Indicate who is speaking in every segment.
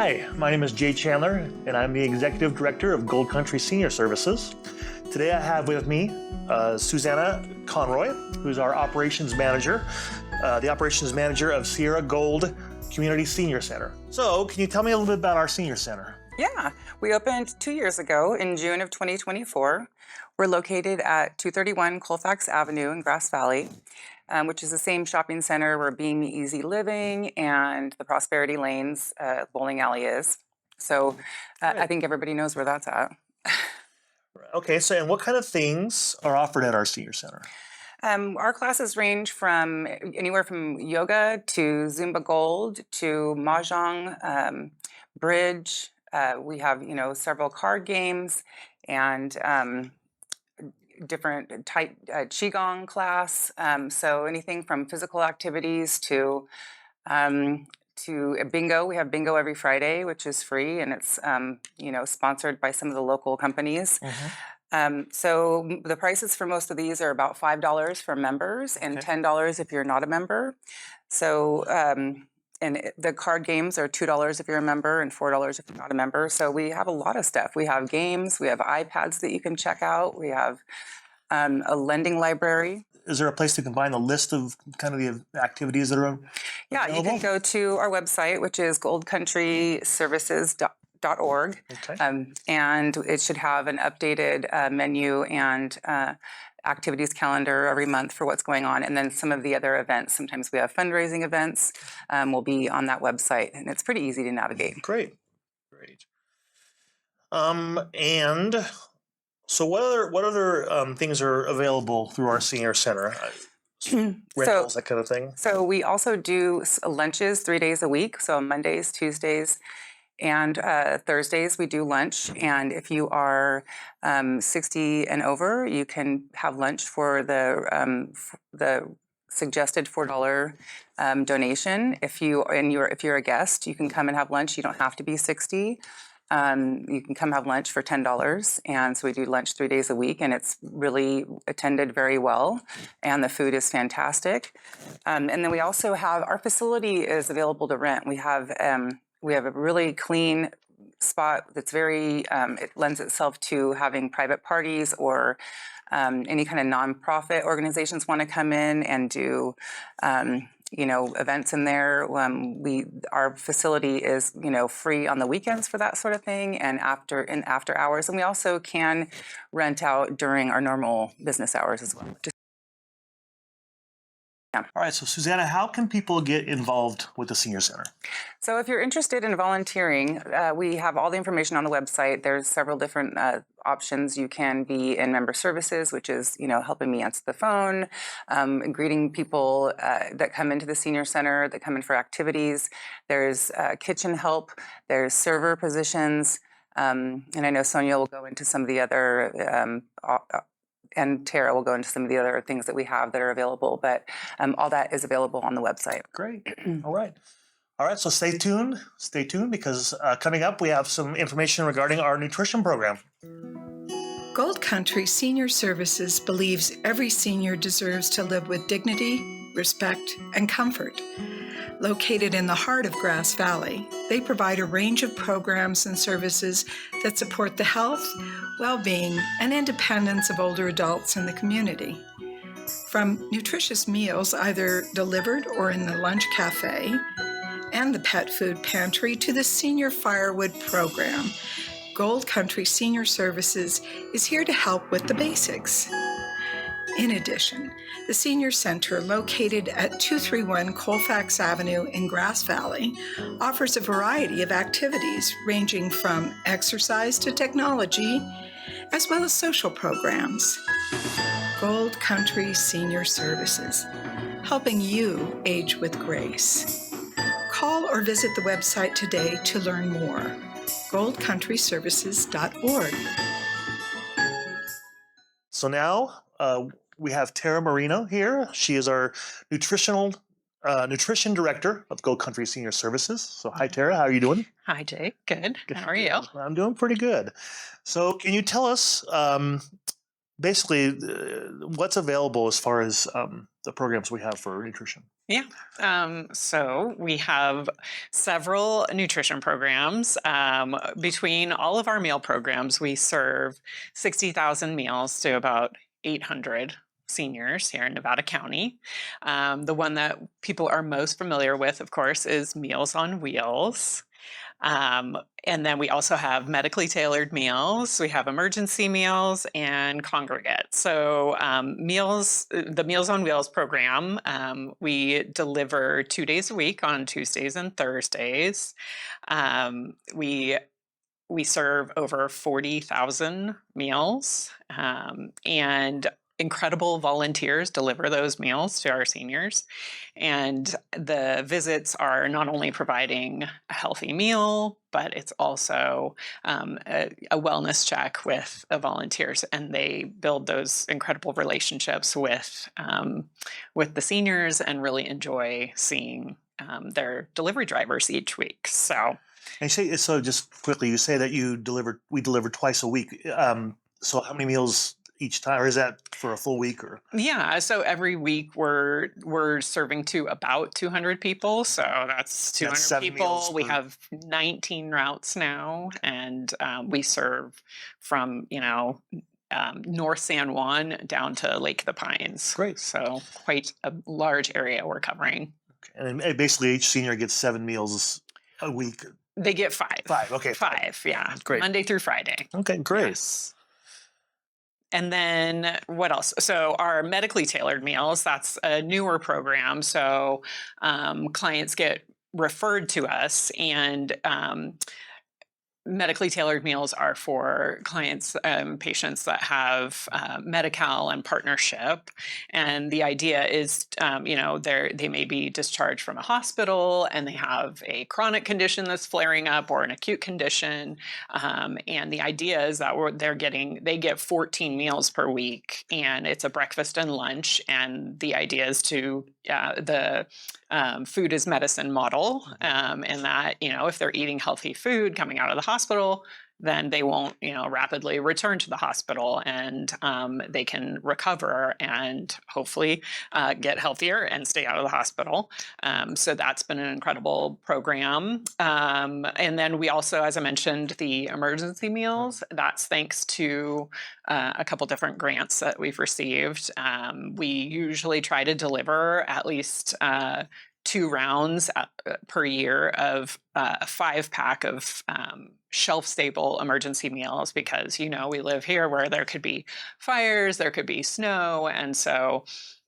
Speaker 1: Hi, my name is Jay Chandler, and I'm the Executive Director of Gold Country Senior Services. Today I have with me Susanna Conroy, who's our Operations Manager, the Operations Manager of Sierra Gold Community Senior Center. So, can you tell me a little bit about our Senior Center?
Speaker 2: Yeah, we opened 2 years ago in June of 2024. We're located at 231 Colfax Avenue in Grass Valley, which is the same shopping center where Beam Easy Living and the Prosperity Lanes bowling alley is. So I think everybody knows where that's at.
Speaker 1: Okay, so and what kind of things are offered at our Senior Center?
Speaker 2: Our classes range from anywhere from yoga to Zumba Gold to Mahjong, bridge. We have, several card games and different type qigong class. So anything from physical activities to bingo. We have bingo every Friday, which is free, and it's sponsored by some of the local companies. So the prices for most of these are about $5 for members and $10 if you're not a member. So the card games are $2 if you're a member and $4 if you're not a member. So we have a lot of stuff. We have games, we have iPads that you can check out. We have a lending library.
Speaker 1: Is there a place to combine the list of kind of the activities that are
Speaker 2: Yeah,
Speaker 1: available?
Speaker 2: you can go to our website, which is goldcountryservices.org. And it should have an updated menu and activities calendar every month for what's going on. And then some of the other events, sometimes we have fundraising events, will be on that website. And it's pretty easy to navigate.
Speaker 1: Great. And so what other things are available through our Senior Center? Rentals, that kind of thing?
Speaker 2: So we also do lunches 3 days a week. So Mondays, Tuesdays, and Thursdays we do lunch. And if you are 60 and over, you can have lunch for the suggested $4 donation. If you're a guest, you can come and have lunch. You don't have to be 60. You can come have lunch for $10. And so we do lunch 3 days a week, and it's really attended very well. And the food is fantastic. And then we also have, our facility is available to rent. We have a really clean spot that's it lends itself to having private parties or any kind of nonprofit organizations want to come in and do events in there. Our facility is, free on the weekends for that sort of thing and after hours. And we also can rent out during our normal business hours as well.
Speaker 1: All right, so Susanna, how can people get involved with the Senior Center?
Speaker 2: So if you're interested in volunteering, we have all the information on the website. There's several different options. You can be in member services, which is, helping me answer the phone, greeting people that come into the Senior Center, that come in for activities. There's kitchen help. There's server positions. And I know Sonia will go into some of the other and Tara will go into some of the other things that we have that are available, but all that is available on the website.
Speaker 1: Great. All right, so stay tuned because coming up we have some information regarding our nutrition program.
Speaker 3: Gold Country Senior Services believes every senior deserves to live with dignity, respect, and comfort. Located in the heart of Grass Valley, they provide a range of programs and services that support the health, well-being, and independence of older adults in the community. From nutritious meals either delivered or in the lunch cafe, and the pet food pantry to the senior firewood program, Gold Country Senior Services is here to help with the basics. In addition, the Senior Center, located at 231 Colfax Avenue in Grass Valley, offers a variety of activities ranging from exercise to technology, as well as social programs. Gold Country Senior Services, helping you age with grace. Call or visit the website today to learn more. goldcountryservices.org.
Speaker 1: So now we have Tara Marino here. She is our nutrition director of Gold Country Senior Services. So hi, Tara. How are you doing?
Speaker 4: Hi, Jake. Good. How are you?
Speaker 1: I'm doing pretty good. So can you tell us basically, what's available as far as the programs we have for nutrition?
Speaker 4: Yeah. So we have several nutrition programs. Between all of our meal programs, we serve 60,000 meals to about 800 seniors here in Nevada County. The one that people are most familiar with, of course, is Meals on Wheels. And then we also have medically tailored meals. We have emergency meals and congregate. So the Meals on Wheels program, we deliver 2 days a week on Tuesdays and Thursdays. We serve over 40,000 meals, and incredible volunteers deliver those meals to our seniors. And the visits are not only providing a healthy meal, but it's also a wellness check with the volunteers, and they build those incredible relationships with the seniors and really enjoy seeing their delivery drivers each week. So.
Speaker 1: And you say, so just quickly, you say that we deliver twice a week. So how many meals each time, or is that for a full week? Or
Speaker 4: Yeah, so every week we're serving to about 200 people. So that's 200
Speaker 1: 7
Speaker 4: people.
Speaker 1: meals
Speaker 4: We
Speaker 1: per-
Speaker 4: have 19 routes now, and we serve from North San Juan down to Lake of the Pines.
Speaker 1: Great.
Speaker 4: So quite a large area we're covering.
Speaker 1: and basically each senior gets 7 meals a week.
Speaker 4: They get 5.
Speaker 1: 5, okay.
Speaker 4: 5, yeah.
Speaker 1: Great.
Speaker 4: Monday through Friday.
Speaker 1: Okay, great.
Speaker 4: Yes. And then what else? So our medically tailored meals, that's a newer program. So clients get referred to us, and medically tailored meals are for clients, patients that have Medi-Cal and partnership. And the idea is, they may be discharged from a hospital and they have a chronic condition that's flaring up or an acute condition. And the idea is that they get 14 meals per week, and it's a breakfast and lunch. And the idea is to the food is medicine model, and that, if they're eating healthy food coming out of the hospital, then they won't, rapidly return to the hospital, and they can recover and hopefully get healthier and stay out of the hospital. So that's been an incredible program. And then we also, as I mentioned, the emergency meals, that's thanks to a couple different grants that we've received. We usually try to deliver at least 2 rounds per year of a 5-pack of shelf-stable emergency meals, because we live here where there could be fires, there could be snow, and so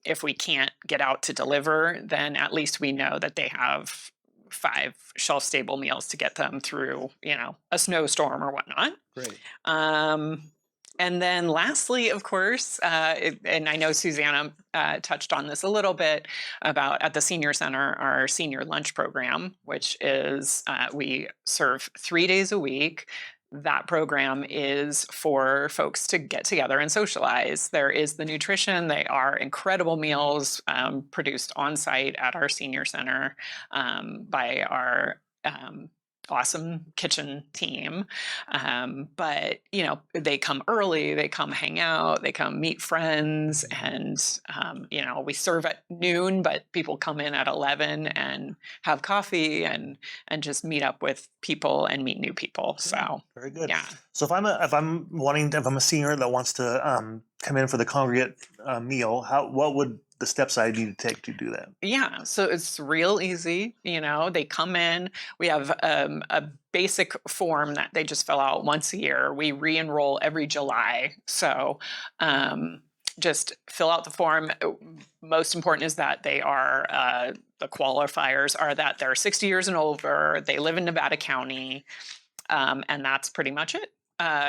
Speaker 4: if we can't get out to deliver, then at least we know that they have 5 shelf-stable meals to get them through, a snowstorm or whatnot.
Speaker 1: Great.
Speaker 4: And then lastly, of course, and I know Susanna touched on this a little bit about at the Senior Center, our senior lunch program, which is we serve 3 days a week. That program is for folks to get together and socialize. There is the nutrition. They are incredible meals produced on site at our Senior Center by our awesome kitchen team. But, they come early, they come hang out, they come meet friends, and, we serve at noon, but people come in at 11 and have coffee and just meet up with people and meet new people. So
Speaker 1: Very good.
Speaker 4: yeah.
Speaker 1: So if I'm a senior that wants to come in for the congregate meal, what would the steps I need to take to do that?
Speaker 4: Yeah, so it's real easy. They come in. We have a basic form that they just fill out once a year. We re-enroll every July. So just fill out the form. Most important is that they are, the qualifiers are that they're 60 years and over, they live in Nevada County, and that's pretty much it.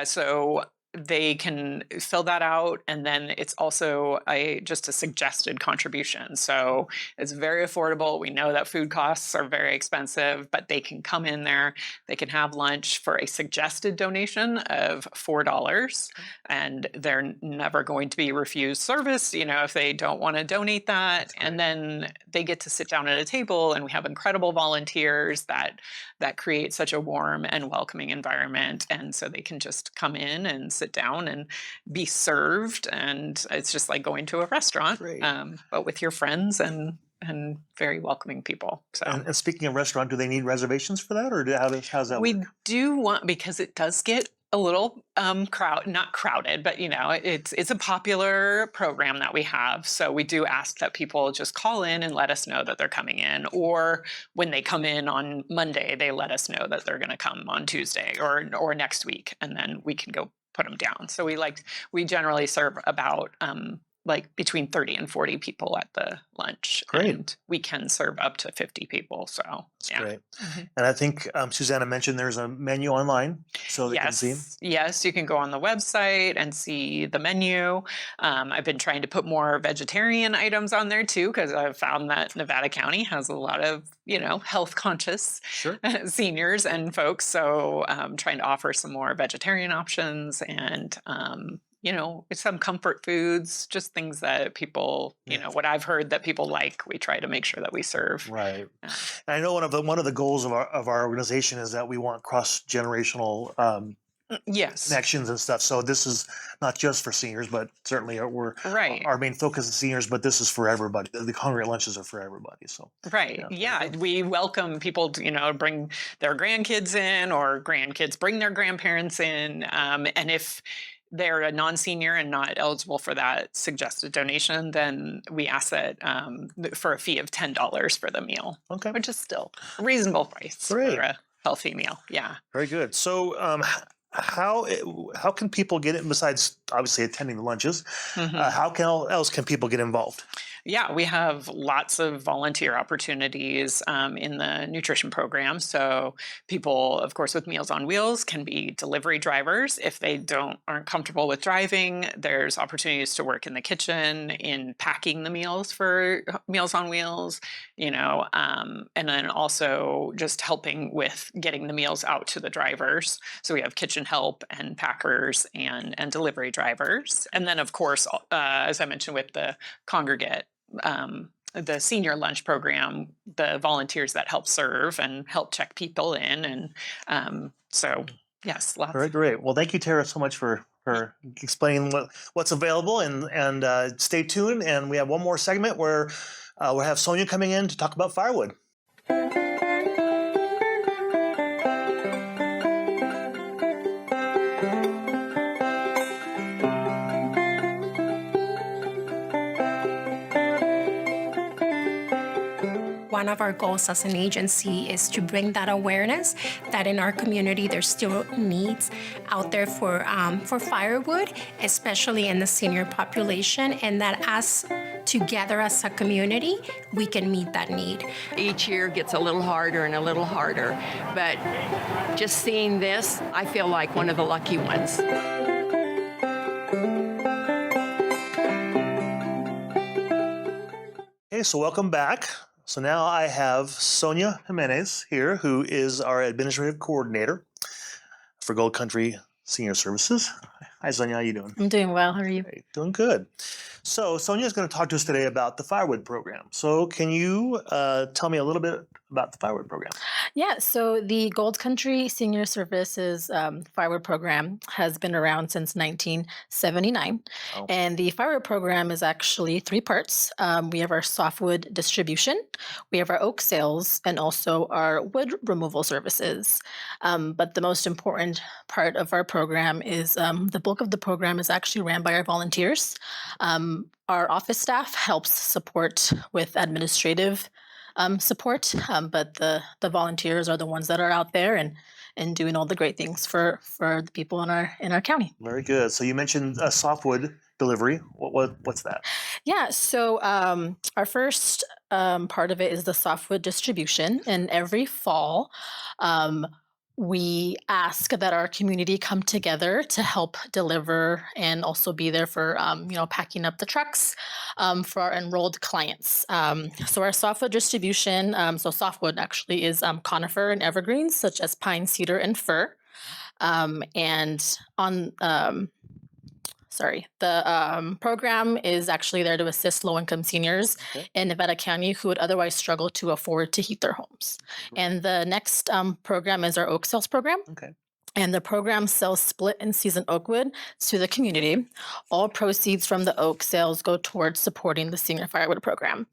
Speaker 4: So they can fill that out, and then it's also just a suggested contribution. So it's very affordable. We know that food costs are very expensive, but they can come in there, they can have lunch for a suggested donation of $4, and they're never going to be refused service, if they don't want to donate that. And then they get to sit down at a table, and we have incredible volunteers that create such a warm and welcoming environment. And so they can just come in and sit down and be served, and it's just like going to a restaurant,
Speaker 1: Great.
Speaker 4: but with your friends and very welcoming people. So.
Speaker 1: And speaking of restaurant, do they need reservations for that, or how's that
Speaker 4: We
Speaker 1: work?
Speaker 4: do want, because it does get a little not crowded, but it's a popular program that we have. So we do ask that people just call in and let us know that they're coming in, or when they come in on Monday, they let us know that they're going to come on Tuesday or next week, and then we can go put them down. So we generally serve about like between 30 and 40 people at the lunch.
Speaker 1: Great.
Speaker 4: And we can serve up to 50 people. So
Speaker 1: That's
Speaker 4: yeah.
Speaker 1: great.
Speaker 4: Mhm.
Speaker 1: And I think Susanna mentioned there's a menu online, so they can see.
Speaker 4: Yes, you can go on the website and see the menu. I've been trying to put more vegetarian items on there too, because I've found that Nevada County has a lot of, health conscious
Speaker 1: Sure.
Speaker 4: seniors and folks. So trying to offer some more vegetarian options and, some comfort foods, just things that people, what I've heard that people like, we try to make sure that we serve.
Speaker 1: Right.
Speaker 4: Yeah.
Speaker 1: And I know one of the goals of our organization is that we want cross-generational
Speaker 4: Yes.
Speaker 1: connections and stuff. So this is not just for seniors, but certainly
Speaker 4: Right.
Speaker 1: our main focus is seniors, but this is for everybody. The congregate lunches are for everybody. So
Speaker 4: Right. Yeah. We welcome people to, bring their grandkids in, or grandkids bring their grandparents in. And if they're a non-senior and not eligible for that suggested donation, then we ask that for a fee of $10 for the meal,
Speaker 1: okay,
Speaker 4: which is still a reasonable price
Speaker 1: Great.
Speaker 4: for a healthy meal. Yeah.
Speaker 1: very good. So how can people get it besides obviously attending the lunches?
Speaker 4: Mhm.
Speaker 1: How else can people get involved?
Speaker 4: Yeah, we have lots of volunteer opportunities in the nutrition program. So people, of course, with Meals on Wheels can be delivery drivers. If they aren't comfortable with driving, there's opportunities to work in the kitchen, in packing the meals for Meals on Wheels, and then also just helping with getting the meals out to the drivers. So we have kitchen help and packers and delivery drivers. And then, of course, as I mentioned with the congregate, the senior lunch program, the volunteers that help serve and help check people in. And so, yes, lots.
Speaker 1: Very great. Well, thank you, Tara, so much for explaining what's available, and stay tuned. And we have one more segment where we'll have Sonia coming in to talk about firewood.
Speaker 5: One of our goals as an agency is to bring that awareness that in our community there's still needs out there for firewood, especially in the senior population, and that as together as a community, we can meet that need.
Speaker 6: Each year gets a little harder and a little harder, but just seeing this, I feel like one of the lucky ones.
Speaker 1: Okay, so welcome back. So now I have Sonia Jimenez here, who is our administrative coordinator for Gold Country Senior Services. Hi, Sonia. How you doing?
Speaker 7: I'm doing well. How are you?
Speaker 1: Great, doing good. So Sonia is going to talk to us today about the firewood program. So can you tell me a little bit about the firewood program?
Speaker 7: Yeah, so the Gold Country Senior Services firewood program has been around since 1979.
Speaker 1: Oh.
Speaker 7: And the firewood program is actually three parts. We have our softwood distribution, we have our oak sales, and also our wood removal services. But the most important part of our program is the bulk of the program is actually ran by our volunteers. Our office staff helps support with administrative support, but the volunteers are the ones that are out there and doing all the great things for the people in our county.
Speaker 1: Very good. So you mentioned softwood delivery. What's that?
Speaker 7: Yeah, so our first part of it is the softwood distribution, and every fall we ask that our community come together to help deliver and also be there for packing up the trucks for our enrolled clients. So our softwood distribution, so softwood actually is conifer and evergreens such as pine, cedar, and fir. And on the program is actually there to assist low-income seniors in Nevada County who would otherwise struggle to afford to heat their homes. And the next program is our Oak Sales program.
Speaker 1: Okay.
Speaker 7: And the program sells split and seasoned oak wood to the community. All proceeds from the oak sales go towards supporting the senior firewood program.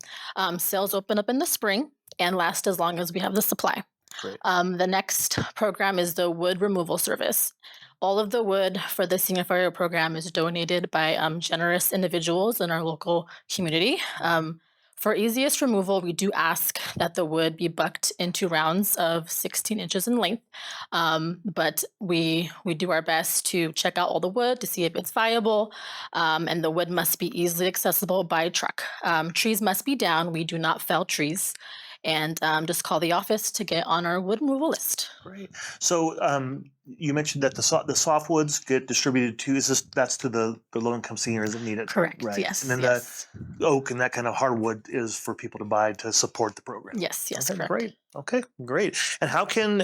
Speaker 7: Sales open up in the spring and last as long as we have the supply.
Speaker 1: Great.
Speaker 7: The next program is the wood removal service. All of the wood for the senior firewood program is donated by generous individuals in our local community. For easiest removal, we do ask that the wood be bucked into rounds of 16 inches in length, but we do our best to check out all the wood to see if it's viable, and the wood must be easily accessible by truck. Trees must be down. We do not fell trees. And just call the office to get on our wood removal list.
Speaker 1: Great. So you mentioned that the softwoods get distributed to, that's to the low-income seniors that need it?
Speaker 7: Correct,
Speaker 1: Right.
Speaker 7: yes,
Speaker 1: And then
Speaker 7: yes.
Speaker 1: the oak and that kind of hardwood is for people to buy to support the program?
Speaker 7: Yes,
Speaker 1: Okay,
Speaker 7: correct.
Speaker 1: great. Okay, great. And how can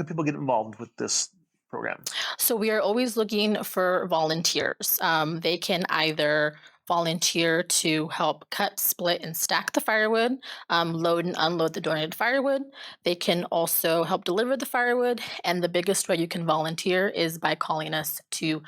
Speaker 1: people get involved with this program?
Speaker 7: So we are always looking for volunteers. They can either volunteer to help cut, split, and stack the firewood, load and unload the donated firewood. They can also help deliver the firewood. And the biggest way you can volunteer is by calling us to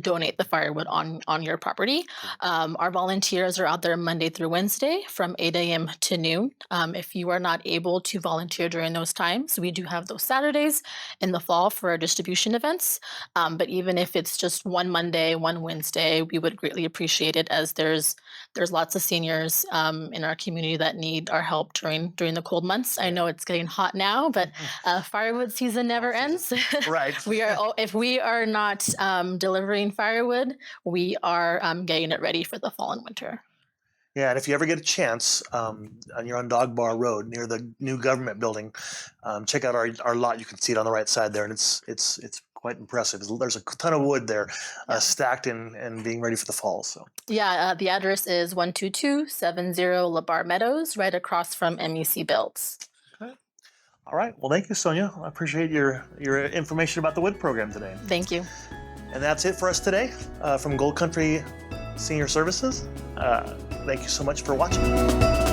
Speaker 7: donate the firewood on your property. Our volunteers are out there Monday through Wednesday from 8 a.m. to noon. If you are not able to volunteer during those times, we do have those Saturdays in the fall for our distribution events. But even if it's just one Monday, one Wednesday, we would greatly appreciate it, as there's lots of seniors in our community that need our help during the cold months. I know it's getting hot now, but firewood season never ends.
Speaker 1: Right.
Speaker 7: If we are not delivering firewood, we are getting it ready for the fall and winter.
Speaker 1: Yeah, and if you ever get a chance, and you're on Dog Bar Road near the new government building, check out our lot. You can see it on the right side there, and it's quite impressive. There's a ton of wood there, stacked and being ready for the fall. So
Speaker 7: yeah, the address is 12270 LaBar Meadows, right across from MEC Builds.
Speaker 1: all right. Well, thank you, Sonia. I appreciate your information about the wood program today.
Speaker 7: Thank you.
Speaker 1: And that's it for us today from Gold Country Senior Services. Thank you so much for watching.